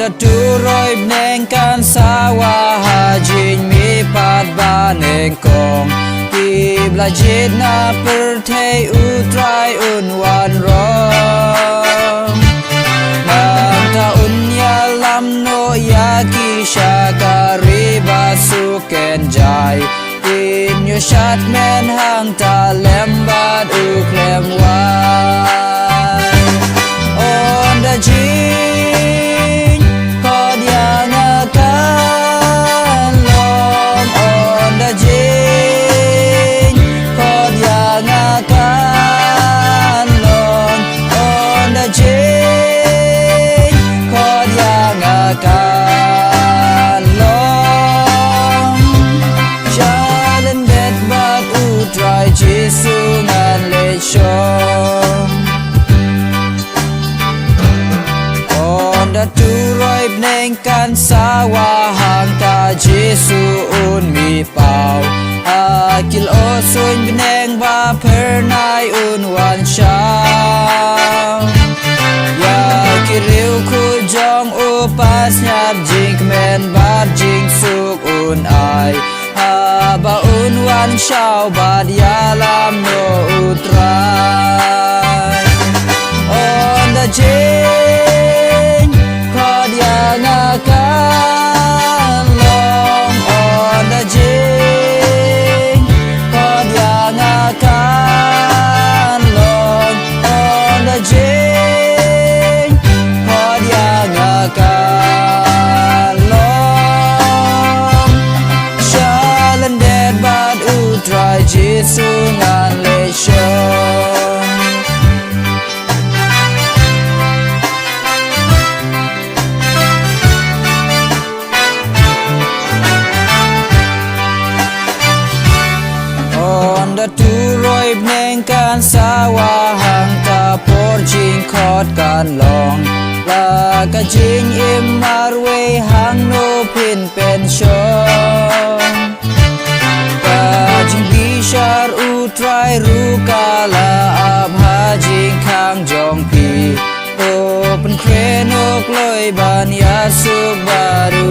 da tu roi neng kan sawa hajin mi pat ba neng kong ki blajit na per thei utrai un wan rong nam ta un ya lam no ya ki shakari basu ken jai in yo shat men hang ta lembat u klem wan on the jing kod yang akan long on the jing kod yang akan long on the jing kod yang akan long jalan det bat utrai Jesu ngan le shom da tu roi neng kan sawa hang ta Jesu un mi pau akil o sun neng ba per nai un wan shang ya kiriu khu jong u pas nyap jing men bar jing suk un ai ba un wan shao bad ya lam no utrai on the jing kod yang akan long on the jing kod yang akan long on the jing kod yang akan long jalan det bat utrai Jesu ngan le shom da tu roi neng kan sawa hang ta por jing khot kan long la ka jing im marwe hang no pin pen shom ka jing bi shar utrai ru kala ab ha jing khang jong pi to pen kre nok loi ban ya su baru